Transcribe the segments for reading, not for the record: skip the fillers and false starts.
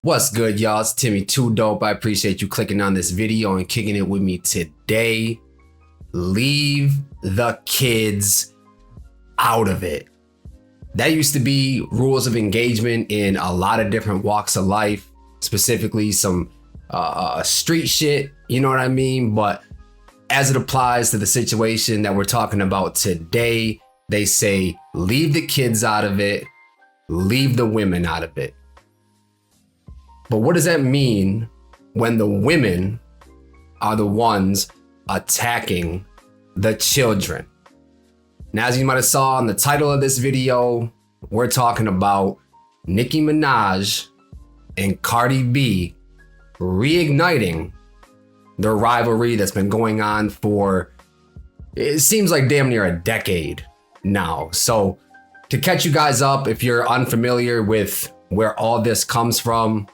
What's good, y'all? It's Timmy Too Dope. I appreciate you clicking on this video and kicking it with me today. Leave the kids out of it. That used to be rules of engagement in a lot of different walks of life, specifically some street shit, you know what I mean? But as it applies to the situation that we're talking about today, they say leave the kids out of it, leave the women out of it. But what does that mean when the women are the ones attacking the children? Now, as you might have saw in the title of this video, we're talking about Nicki Minaj and Cardi B reigniting their rivalry that's been going on for, it seems like damn near a decade now. So to catch you guys up, if you're unfamiliar with where all this comes from,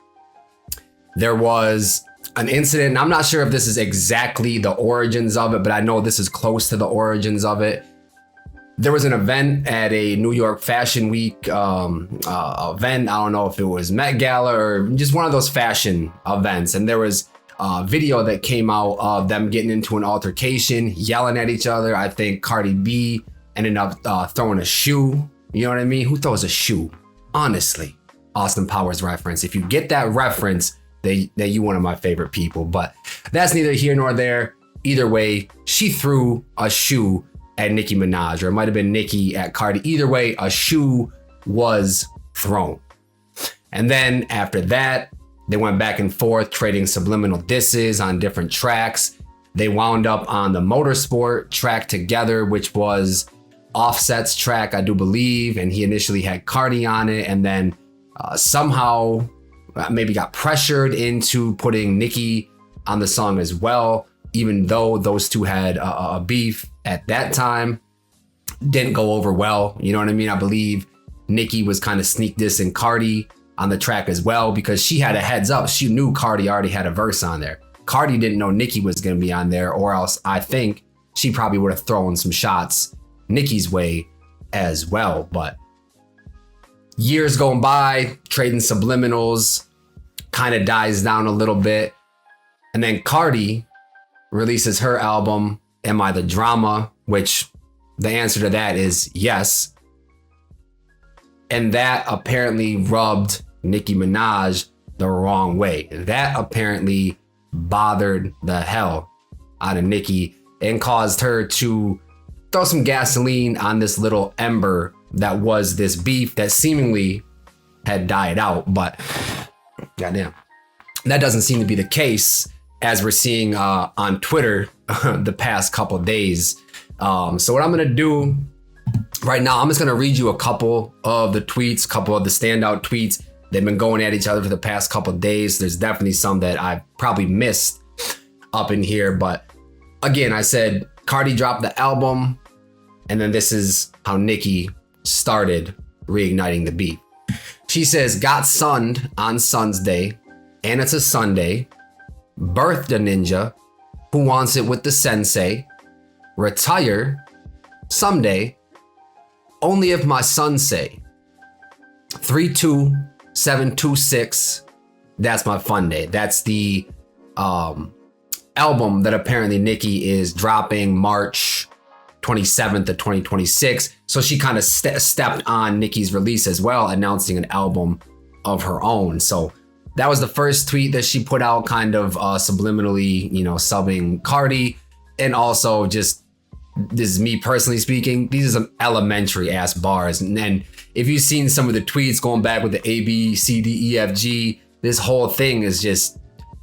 there was an incident, and I'm not sure if this is exactly the origins of it, but I know this is close to the origins of it. There was an event at a New York Fashion Week event. I don't know if it was Met Gala or just one of those fashion events. And there was a video that came out of them getting into an altercation, yelling at each other. I think Cardi B ended up throwing a shoe. You know what I mean? Who throws a shoe? Honestly, Austin Powers reference. If you get that reference, then you one of my favorite people. But that's neither here nor there. Either way, she threw a shoe at Nicki Minaj, or it might have been Nicki at Cardi. Either way, a shoe was thrown. And then after that, they went back and forth trading subliminal disses on different tracks. They wound up on the Motorsport track together, which was Offset's track, I do believe. And he initially had Cardi on it, and then somehow maybe got pressured into putting Nicki on the song as well, even though those two had a beef at that time. Didn't go over well, you know what I mean? I believe Nicki was kind of sneak dissing Cardi on the track as well, because she had a heads up. She knew Cardi already had a verse on there. Cardi didn't know Nicki was going to be on there, or else I think she probably would have thrown some shots Nicki's way as well. But years going by, trading subliminals, kind of dies down a little bit. And then Cardi releases her album, Am I the Drama? Which the answer to that is yes. And that apparently rubbed Nicki Minaj the wrong way. That apparently bothered the hell out of Nicki and caused her to throw some gasoline on this little ember that was this beef that seemingly had died out. But goddamn, that doesn't seem to be the case, as we're seeing on Twitter the past couple of days. So what I'm gonna do right now, I'm just gonna read you a couple of the tweets, couple of the standout tweets. They've been going at each other for the past couple of days. There's definitely some that I probably missed up in here, but again, I said Cardi dropped the album, and then this is how Nicki started reigniting the beef. She says, got sunned on Sun's Day, and it's a Sunday. Birthed a ninja who wants it with the sensei. Retire someday, only if my son say. 32726, that's my fun day. That's the album that apparently Nicki is dropping March 27th of 2026. So she kind of stepped on Nicki's release as well, announcing an album of her own. So that was the first tweet that she put out, kind of subliminally, you know, subbing Cardi. And also, just, this is me personally speaking, these are some elementary ass bars. And then if you've seen some of the tweets going back with the A, B, C, D, E, F, G, this whole thing is just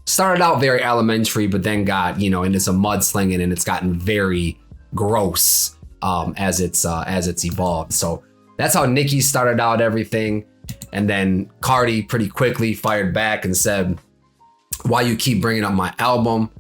started out very elementary, but then got, you know, into some mudslinging, and it's gotten very gross as it's evolved. So that's how Nicki started out everything. And then Cardi pretty quickly fired back and said, why you keep bringing up my album?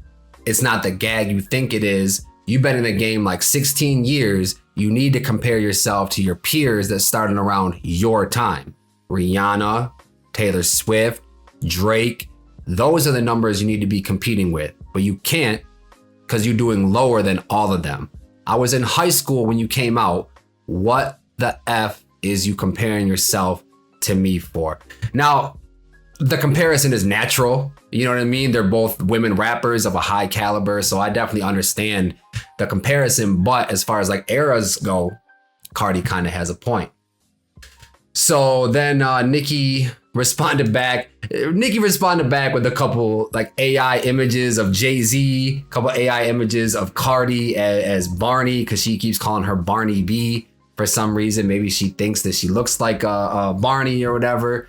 It's not the gag you think it is. You've been in the game like 16 years. You need to compare yourself to your peers that started around your time. Rihanna, Taylor Swift, Drake. Those are the numbers you need to be competing with. But you can't, because you're doing lower than all of them. I was in high school when you came out. What the F is you comparing yourself to me for? Now, the comparison is natural. You know what I mean? They're both women rappers of a high caliber. So I definitely understand the comparison. But as far as like eras go, Cardi kind of has a point. So then Nicki responded back. Nicki responded back with a couple like AI images of Jay-Z, couple AI images of Cardi as Barney, because she keeps calling her Barney B for some reason. Maybe she thinks that she looks like Barney or whatever.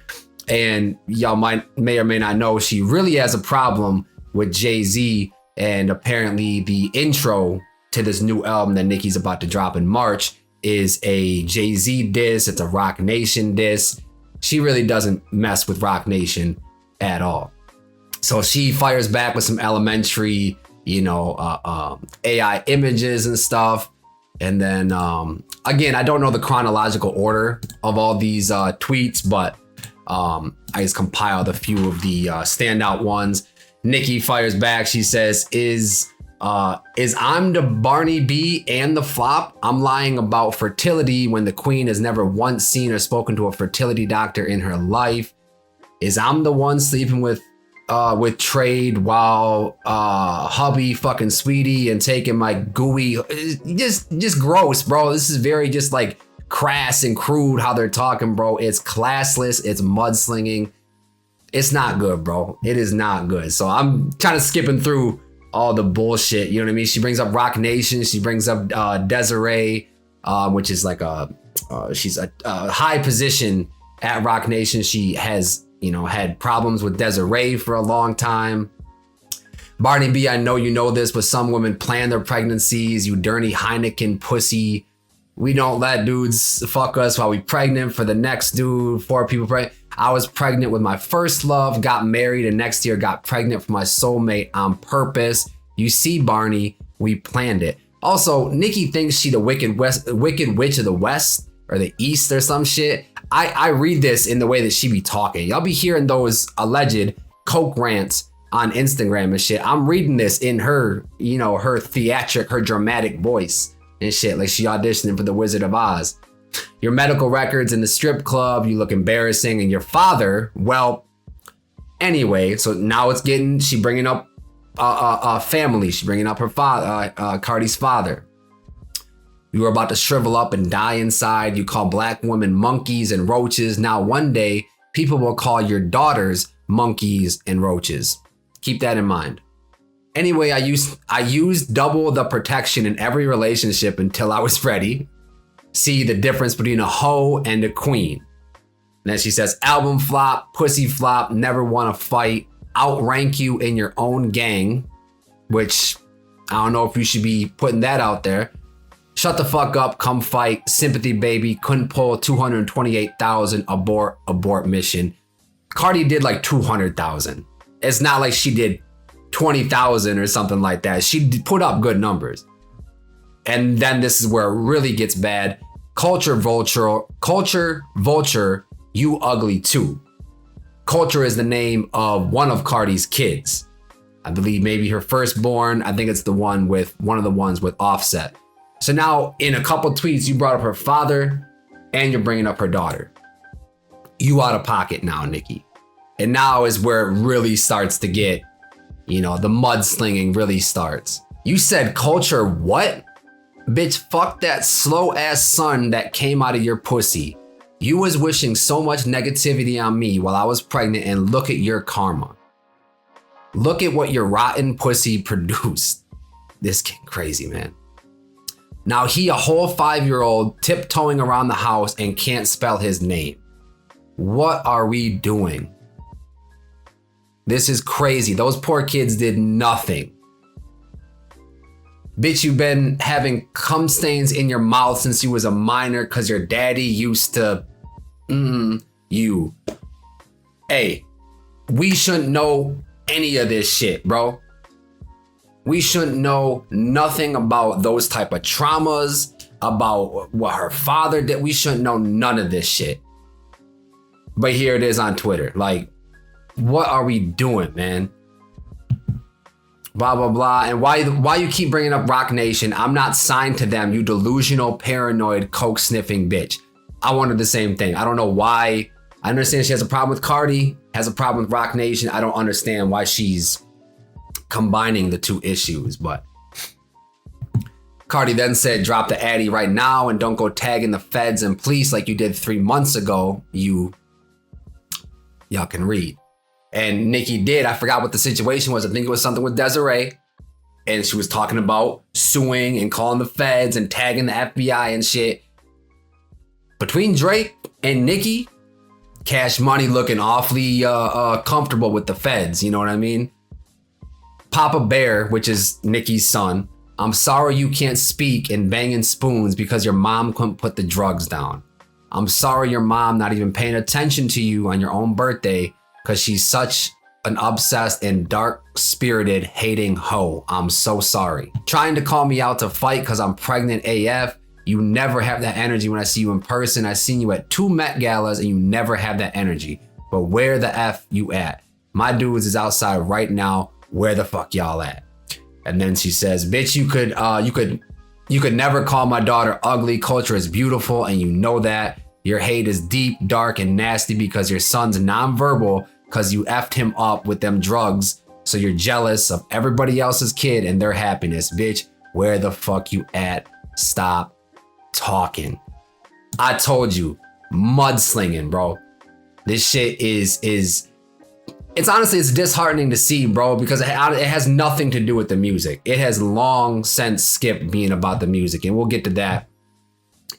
And y'all may or may not know, she really has a problem with Jay-Z. And apparently the intro to this new album that Nicki's about to drop in March is a Jay-Z diss. It's a Rock Nation diss. She really doesn't mess with Rock Nation at all. So she fires back with some elementary, AI images and stuff. And then, again, I don't know the chronological order of all these tweets, but I just compiled a few of the standout ones. Nicki fires back. She says, is I'm the Barney B and the flop? I'm lying about fertility when the queen has never once seen or spoken to a fertility doctor in her life. Is I'm the one sleeping with trade while hubby fucking sweetie and taking my gooey. Just gross, bro. This is very just like crass and crude how they're talking, bro. It's classless. It's mudslinging. It's not good, bro. It is not good. So I'm kind of skipping through all the bullshit. You know what I mean? She brings up Rock Nation. She brings up Desiree, which is like she's a high position at Rock Nation. She has, had problems with Desiree for a long time. Barney B, I know you know this, but some women plan their pregnancies. You dirty Heineken pussy. We don't let dudes fuck us while we pregnant for the next dude. 4 people pregnant. I was pregnant with my first love, got married, and next year got pregnant for my soulmate on purpose. You see, Barney, we planned it. Also, Nicki thinks she the wicked witch of the West or the East or some shit. I read this in the way that she be talking. Y'all be hearing those alleged coke rants on Instagram and shit. I'm reading this in her, her theatric, her dramatic voice and shit, like she auditioning for the Wizard of Oz. Your medical records in the strip club, you look embarrassing, and your father, well, anyway, so now she bringing up family. She bringing up her father, Cardi's father. You were about to shrivel up and die inside. You call black women monkeys and roaches. Now one day, people will call your daughters monkeys and roaches. Keep that in mind. Anyway, I used double the protection in every relationship until I was ready. See the difference between a hoe and a queen. And then she says, album flop, pussy flop, never want to fight, outrank you in your own gang, which I don't know if you should be putting that out there. Shut the fuck up, come fight, sympathy baby, couldn't pull 228,000, abort mission. Cardi did like 200,000. It's not like she did 20,000 or something like that. She put up good numbers. And then this is where it really gets bad. Culture vulture, you ugly too. Culture is the name of one of Cardi's kids. I believe maybe her firstborn. I think it's one of the ones with Offset. So now in a couple tweets, you brought up her father and you're bringing up her daughter. You out of pocket now, Nicki. And now is where it really starts to get, the mudslinging really starts. You said culture what? Bitch, fuck that slow ass son that came out of your pussy. You was wishing so much negativity on me while I was pregnant, and look at your karma. Look at what your rotten pussy produced. This kid crazy, man. Now he a whole 5-year-old tiptoeing around the house and can't spell his name. What are we doing? This is crazy. Those poor kids did nothing. Bitch, you've been having cum stains in your mouth since you was a minor because your daddy used to, you. Hey, we shouldn't know any of this shit, bro. We shouldn't know nothing about those type of traumas, about what her father did. We shouldn't know none of this shit. But here it is on Twitter. Like, what are we doing, man? Blah, blah, blah. And why you keep bringing up Rock Nation? I'm not signed to them, you delusional, paranoid, coke sniffing bitch. I wanted the same thing. I don't know why I understand she has a problem with Cardi, has a problem with Rock Nation. I don't understand why she's combining the two issues, but Cardi then said, drop the addy right now and don't go tagging the feds and police like you did 3 months ago. Y'all can read. And Nicki did. I forgot what the situation was. I think it was something with Desiree. And she was talking about suing and calling the feds and tagging the FBI and shit. Between Drake and Nicki, Cash Money looking awfully comfortable with the feds. You know what I mean? Papa Bear, which is Nicki's son. I'm sorry you can't speak and banging spoons because your mom couldn't put the drugs down. I'm sorry your mom not even paying attention to you on your own birthday because she's such an obsessed and dark-spirited hating hoe. I'm so sorry. Trying to call me out to fight because I'm pregnant AF. You never have that energy when I see you in person. I seen you at 2 Met Galas and you never have that energy. But where the F you at? My dudes is outside right now. Where the fuck y'all at? And then she says, bitch, you could never call my daughter ugly. Culture is beautiful and you know that. Your hate is deep, dark, and nasty because your son's nonverbal because you effed him up with them drugs. So you're jealous of everybody else's kid and their happiness. Bitch, where the fuck you at? Stop talking. I told you, mudslinging, bro. This shit is it's honestly, it's disheartening to see, bro, because it has nothing to do with the music. It has long since skipped being about the music, and we'll get to that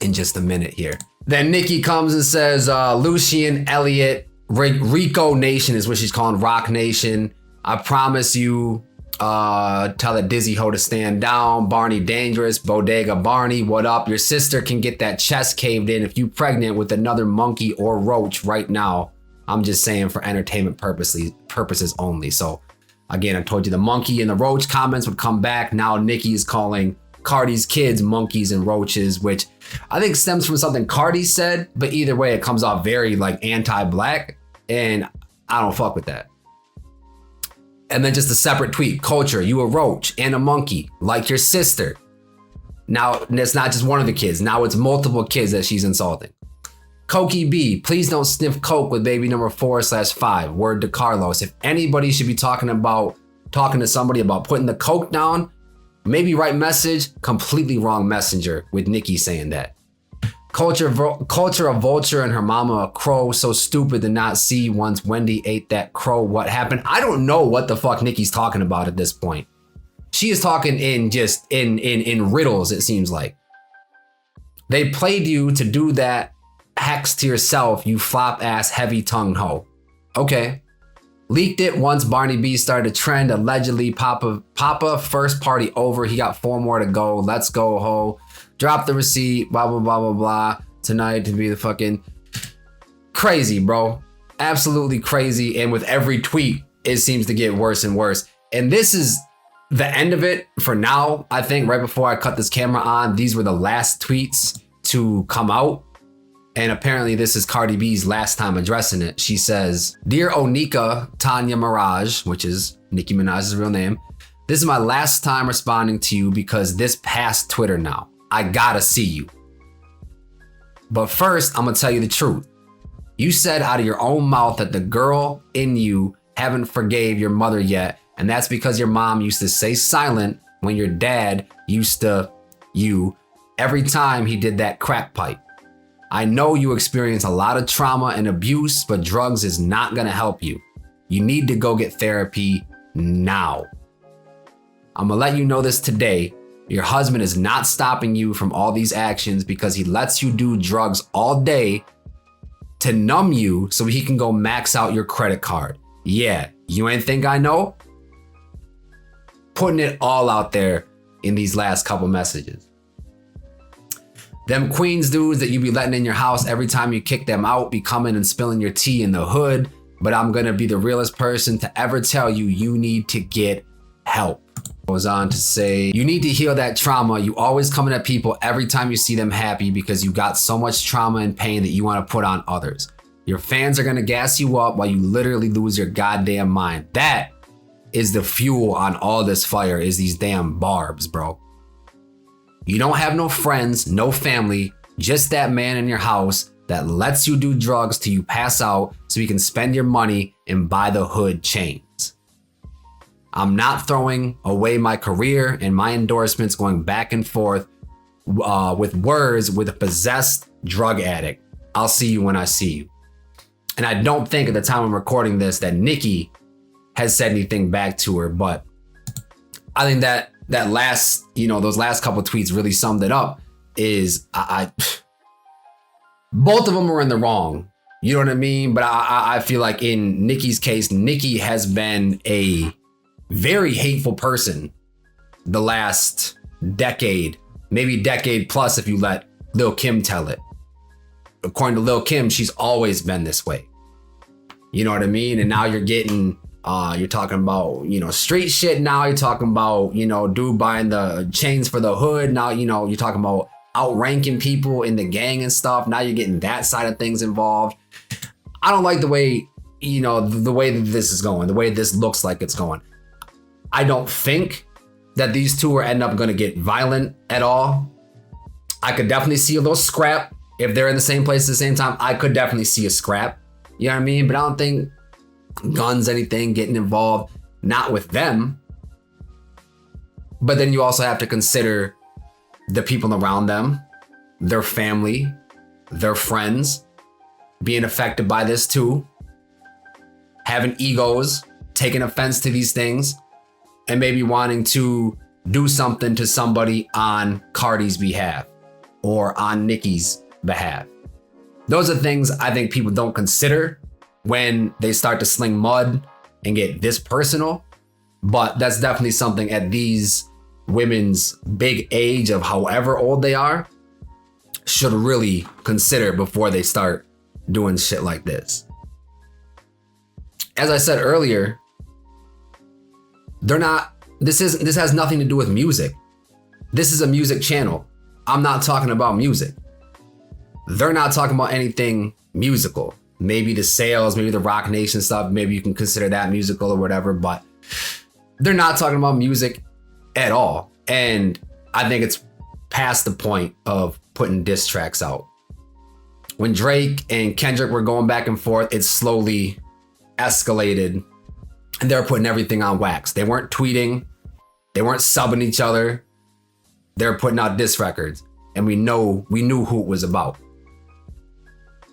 in just a minute here. Then Nicki comes and says, Lucian, Elliott, Rico Nation is what she's calling Rock Nation. I promise you, tell that Dizzy hoe to stand down. Barney Dangerous, Bodega Barney, what up? Your sister can get that chest caved in if you pregnant with another monkey or roach right now. I'm just saying for entertainment purposes only. So again, I told you the monkey and the roach comments would come back. Now Nicki is calling Cardi's kids monkeys and roaches, which I think stems from something Cardi said, but either way, it comes off very like anti-black, and I don't fuck with that. And then just a separate tweet, Culture, you a roach and a monkey, like your sister. Now, it's not just one of the kids. Now it's multiple kids that she's insulting. Cokie B, please don't sniff coke with baby number 4/5. Word to Carlos. If anybody should be talking to somebody about putting the coke down, maybe right message, completely wrong messenger with Nicki saying that. Culture a vulture and her mama a crow. So stupid to not see once Wendy ate that crow. What happened? I don't know what the fuck Nicki's talking about at this point. She is talking in riddles, it seems like. They played you to do that. Hex to yourself, you flop ass heavy tongued hoe. Okay. Leaked it once Barney B started a trend. Allegedly, Papa first party over. He got 4 more to go. Let's go, ho. Drop the receipt. Blah, blah, blah, blah, blah. Tonight to be the fucking crazy, bro. Absolutely crazy. And with every tweet, it seems to get worse and worse. And this is the end of it for now. I think right before I cut this camera on, these were the last tweets to come out. And apparently this is Cardi B's last time addressing it. She says, Dear Onika Tanya Mirage, which is Nicki Minaj's real name, this is my last time responding to you because this past Twitter now. I gotta see you. But first, I'm gonna tell you the truth. You said out of your own mouth that the girl in you haven't forgave your mother yet. And that's because your mom used to stay silent when your dad used to every time he did that crack pipe. I know you experience a lot of trauma and abuse, but drugs is not gonna help you. You need to go get therapy now. I'm gonna let you know this today. Your husband is not stopping you from all these actions because he lets you do drugs all day to numb you so he can go max out your credit card. Yeah, you ain't think I know? Putting it all out there in these last couple messages. Them Queens dudes that you be letting in your house every time you kick them out be coming and spilling your tea in the hood, but I'm gonna be the realest person to ever tell you you need to get help. Goes on to say, you need to heal that trauma. You always coming at people every time you see them happy because you got so much trauma and pain that you want to put on others. Your fans are gonna gas you up while you literally lose your goddamn mind. That is the fuel on all this fire, is these damn barbs, bro. You don't have no friends, no family, just that man in your house that lets you do drugs till you pass out so you can spend your money and buy the hood chains. I'm not throwing away my career and my endorsements going back and forth with words with a possessed drug addict. I'll see you when I see you. And I don't think at the time I'm recording this that Nicki has said anything back to her, but I think that last, those last couple tweets really summed it up. Is both of them are in the wrong. You know what I mean? But I feel like in Nicki's case, Nicki has been a very hateful person the last decade, maybe decade plus if you let Lil Kim tell it. According to Lil Kim, she's always been this way. You know what I mean? And now you're getting, you're talking about, street shit. Now you're talking about, dude buying the chains for the hood. Now, you're talking about outranking people in the gang and stuff. Now you're getting that side of things involved. I don't like the way, the way that this is going, the way this looks like it's going. I don't think that these two are end up going to get violent at all. I could definitely see a little scrap. If they're in the same place at the same time, I could definitely see a scrap. You know what I mean? But I don't think guns, anything, getting involved, not with them. But then you also have to consider the people around them, their family, their friends being affected by this too, having egos, taking offense to these things, and maybe wanting to do something to somebody on Cardi's behalf or on Nicki's behalf. Those are things I think people don't consider when they start to sling mud and get this personal. But that's definitely something at these women's big age of however old they are should really consider before they start doing shit like this. As I said earlier, this has nothing to do with music. This is a music channel. I'm not talking about music. They're not talking about anything musical. Maybe the sales, maybe the Rock Nation stuff, maybe you can consider that musical or whatever, but they're not talking about music at all. And I think it's past the point of putting diss tracks out. When Drake and Kendrick were going back and forth, it slowly escalated and they were putting everything on wax. They weren't tweeting. They weren't subbing each other. They were putting out diss records, and we knew who it was about.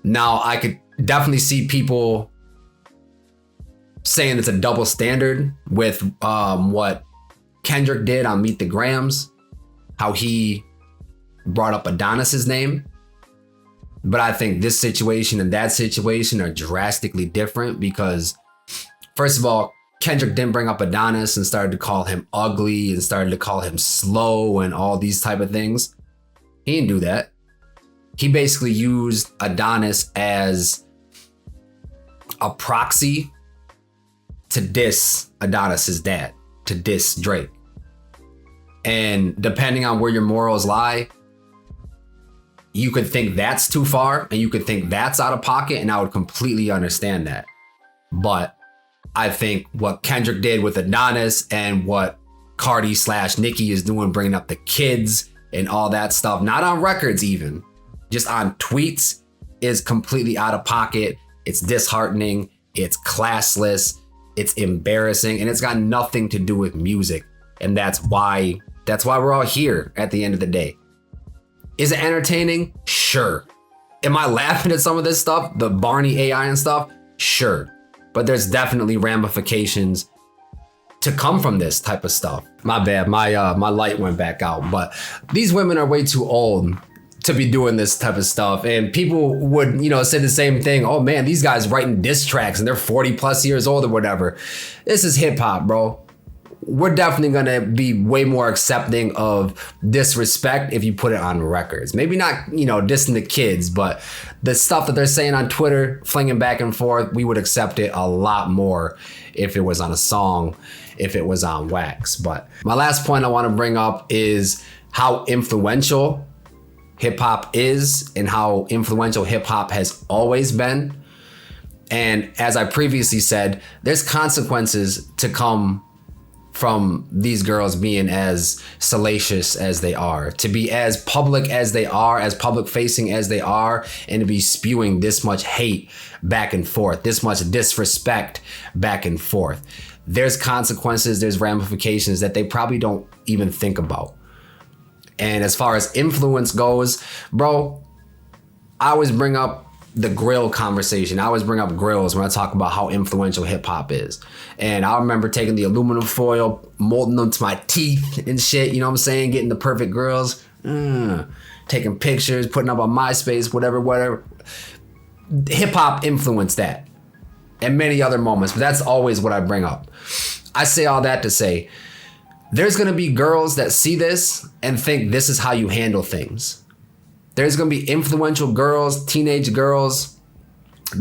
Now, I could definitely see people saying it's a double standard with what Kendrick did on Meet the Grams, how he brought up Adonis's name. But I think this situation and that situation are drastically different because, first of all, Kendrick didn't bring up Adonis and started to call him ugly and started to call him slow and all these type of things. He didn't do that. He basically used Adonis as a proxy to diss Adonis's dad, to diss Drake. And depending on where your morals lie, you could think that's too far and you could think that's out of pocket, and I would completely understand that. But I think what Kendrick did with Adonis and what Cardi / Nicki is doing, bringing up the kids and all that stuff, not on records even, just on tweets, is completely out of pocket. It's disheartening. It's classless. It's embarrassing. And it's got nothing to do with music. And that's why we're all here at the end of the day. Is it entertaining? Sure. Am I laughing at some of this stuff? The Barney AI and stuff? Sure. But there's definitely ramifications to come from this type of stuff. My bad, my light went back out. But these women are way too old to be doing this type of stuff. And people would, say the same thing. Oh man, these guys writing diss tracks and they're 40 plus years old or whatever. This is hip hop, bro. We're definitely gonna be way more accepting of disrespect if you put it on records. Maybe not, dissing the kids, but the stuff that they're saying on Twitter, flinging back and forth, we would accept it a lot more if it was on a song, if it was on wax. But my last point I want to bring up is how influential hip hop is and how influential hip hop has always been. And as I previously said, there's consequences to come from these girls being as salacious as they are, to be as public as they are, as public facing as they are, and to be spewing this much hate back and forth, this much disrespect back and forth. There's consequences, there's ramifications that they probably don't even think about. And as far as influence goes, bro, I always bring up the grill conversation. I always bring up grills when I talk about how influential hip hop is. And I remember taking the aluminum foil, molding them to my teeth and shit, you know what I'm saying? Getting the perfect grills, taking pictures, putting up on MySpace, whatever. Hip hop influenced that and many other moments, but that's always what I bring up. I say all that to say, there's gonna be girls that see this and think this is how you handle things. There's gonna be influential girls, teenage girls,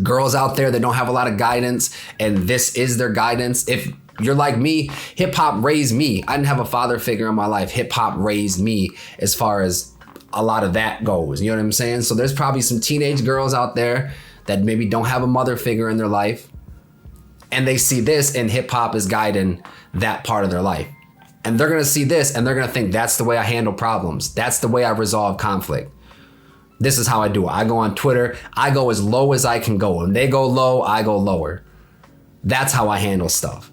girls out there that don't have a lot of guidance, and this is their guidance. If you're like me, hip hop raised me. I didn't have a father figure in my life. Hip hop raised me as far as a lot of that goes. You know what I'm saying? So there's probably some teenage girls out there that maybe don't have a mother figure in their life, and they see this, and hip hop is guiding that part of their life. And they're gonna see this and they're gonna think that's the way I handle problems. That's the way I resolve conflict. This is how I do it. I go on Twitter, I go as low as I can go. When they go low, I go lower. That's how I handle stuff.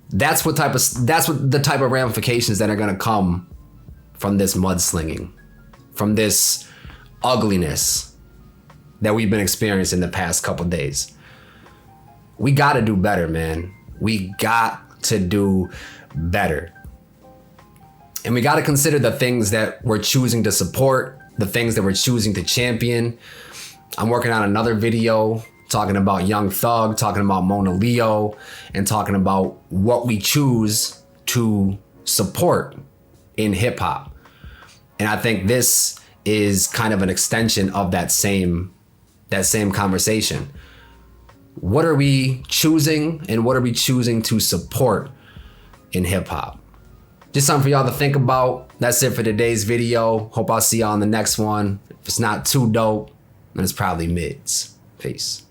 That's what the type of ramifications that are gonna come from this mudslinging, from this ugliness that we've been experiencing the past couple days. We gotta do better, man. We got to do better. And we gotta consider the things that we're choosing to support, the things that we're choosing to champion. I'm working on another video talking about Young Thug, talking about Mona Leo, and talking about what we choose to support in hip hop. And I think this is kind of an extension of that same conversation. What are we choosing, and what are we choosing to support in hip hop? Just something for y'all to think about. That's it for today's video. Hope I'll see y'all on the next one. If it's not too dope, then it's probably mids. Peace.